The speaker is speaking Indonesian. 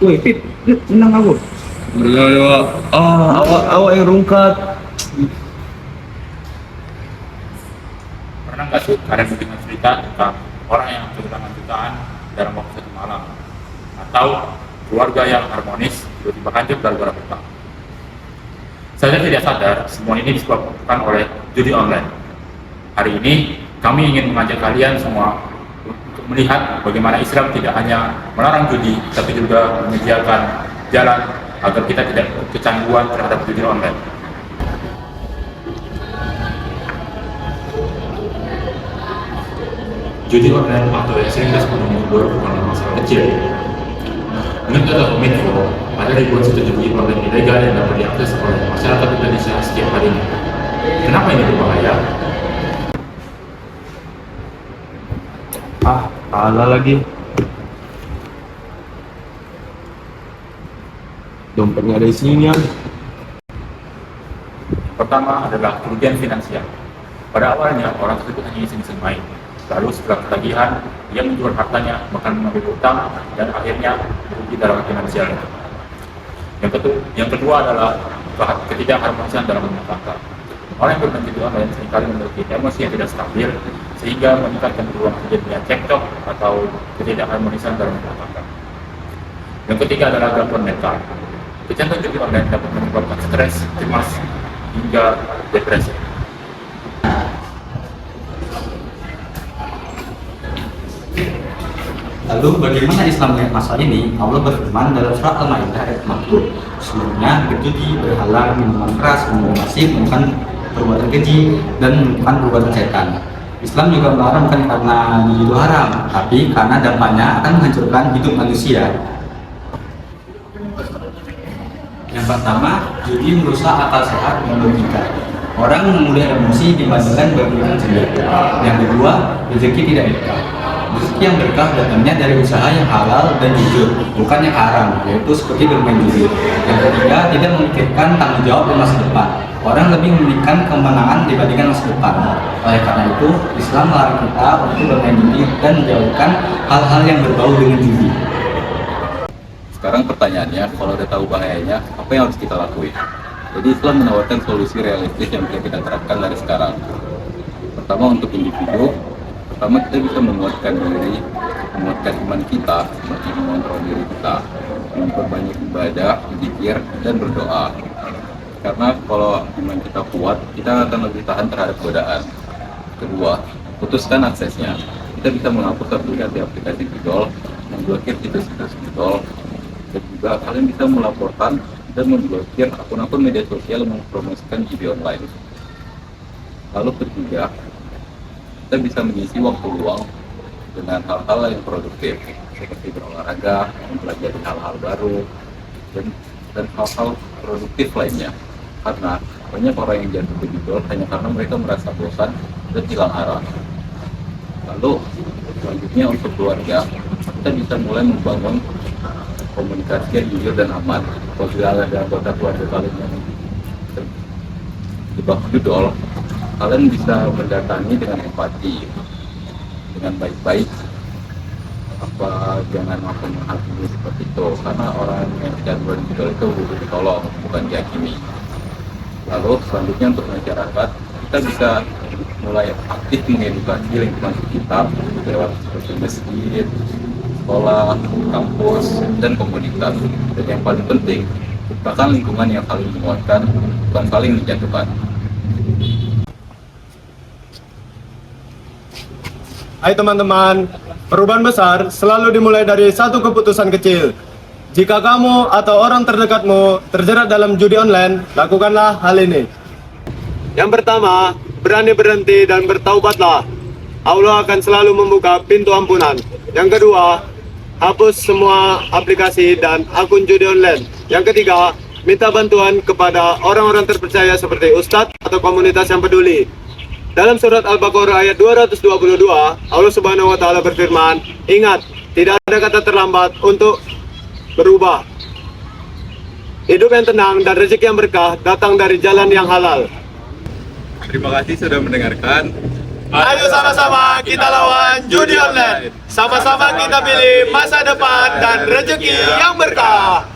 Woi, Pip, tenang aku. Ya, awak yang rungkat. Pernah nggak sih kalian mendengar cerita tentang orang yang kehilangan jutaan dalam waktu satu malam? Atau keluarga yang harmonis tiba-tiba hancur gara-gara hutang? Saya tidak sadar semua ini disebabkan oleh judi online. Hari ini kami ingin mengajak kalian semua untuk melihat bagaimana Islam tidak hanya melarang judi, tapi juga menyediakan jalan agar kita tidak kecanduan terhadap judi online. Judi online atau yang sering disebut menghibur bukanlah masalah kecil. Menurut data Kominfo, ada ribuan situs judi online ilegal yang dapat diakses oleh masyarakat Indonesia setiap harinya. Kenapa ini berbahaya? Salah lagi. Dompetnya ada isinya. Pertama adalah kerugian finansial. Pada awalnya, orang tersebut hanya iseng-iseng main. Lalu setelah ketagihan, dia menjual hartanya, bahkan mengambil utang, dan akhirnya merugi dalam finansialnya. Yang kedua adalah ketidakharmonisan dalam rumah tangga. Orang yang bermain judi online seringkali memiliki emosi yang tidak stabil, sehingga meningkatkan peluang terjadinya cekcok atau ketidakharmonisan dalam rumah tangga. Yang ketiga adalah gangguan mental. Kecanduan judi online dapat menyebabkan stres, cemas, hingga depresi. Lalu bagaimana Islam melihat masalah ini? Allah berfirman dalam surat Al-Maidah ayat 40. Sesungguhnya berjudi, berhala, minuman keras, minum masif, merupakan perbuatan keji dan merupakan perbuatan setan. Islam juga melarang bukan karena judi itu haram, tapi karena dampaknya akan menghancurkan hidup manusia. Yang pertama, judi merusak akal sehat dan logika. Orang memudah emosi dibandingkan berpikir jernih. Yang kedua, rezeki tidak berkah. Rezeki yang berkah datangnya dari usaha yang halal dan jujur, bukan yang haram, yaitu seperti bermain judi. Yang ketiga, tidak memikirkan tanggung jawab dan masa depan. Orang lebih memikirkan kemenangan dibandingkan masa depan. Oleh karena itu, Islam melarang kita untuk bermain judi dan menjauhkan hal-hal yang berbau dengan judi. Sekarang pertanyaannya, kalau udah tahu bahayanya, apa yang harus kita lakuin? Jadi Islam menawarkan solusi realistis yang bisa kita terapkan dari sekarang. Pertama, untuk individu, kita bisa menguatkan diri, menguatkan iman kita, seperti mengontrol diri kita, memperbanyak ibadah, zikir, dan berdoa. Karena kalau iman kita kuat, kita akan lebih tahan terhadap godaan. Kedua, putuskan aksesnya. Kita bisa menghapus aplikasi pinjol, memblokir situs-situs pinjol, dan juga kalian bisa melaporkan dan memblokir akun-akun media sosial yang mempromosikan judi online. Lalu ketiga, kita bisa mengisi waktu luang dengan hal-hal yang produktif seperti berolahraga, mempelajari hal-hal baru, dan hal-hal produktif lainnya. Karena banyak orang yang jatuh ke pinjol hanya karena mereka merasa bosan dan hilang arah. Lalu selanjutnya untuk keluarga, kita bisa mulai membangun komunikasi yang jujur dan aman. Apabila ada anggota keluarga kalian yang terjebak judol, kalian bisa mendatangi dengan empati, dengan baik-baik. Jangan langsung menghakimi seperti itu, karena orang yang kecanduan judol itu butuh ditolong, bukan dihakimi. Lalu selanjutnya untuk masyarakat, kita bisa mulai aktif mengedukasi lingkungan sekitar lewat seperti masjid, sekolah, kampus, dan komunitas. Dan yang paling penting, ciptakan lingkungan yang saling menguatkan, bukan saling menjatuhkan. Hai teman-teman, perubahan besar selalu dimulai dari satu keputusan kecil. Jika kamu atau orang terdekatmu terjerat dalam judi online, lakukanlah hal ini. Yang pertama, berani berhenti dan bertaubatlah. Allah akan selalu membuka pintu ampunan. Yang kedua, hapus semua aplikasi dan akun judi online. Yang ketiga, minta bantuan kepada orang-orang terpercaya seperti ustadz atau komunitas yang peduli. Dalam surat Al-Baqarah ayat 222, Allah Subhanahu wa taala berfirman, "Ingat, tidak ada kata terlambat untuk berubah. Hidup yang tenang dan rezeki yang berkah datang dari jalan yang halal." Terima kasih sudah mendengarkan. Ayo sama-sama kita lawan judi online. Sama-sama kita pilih masa depan dan rezeki yang berkah.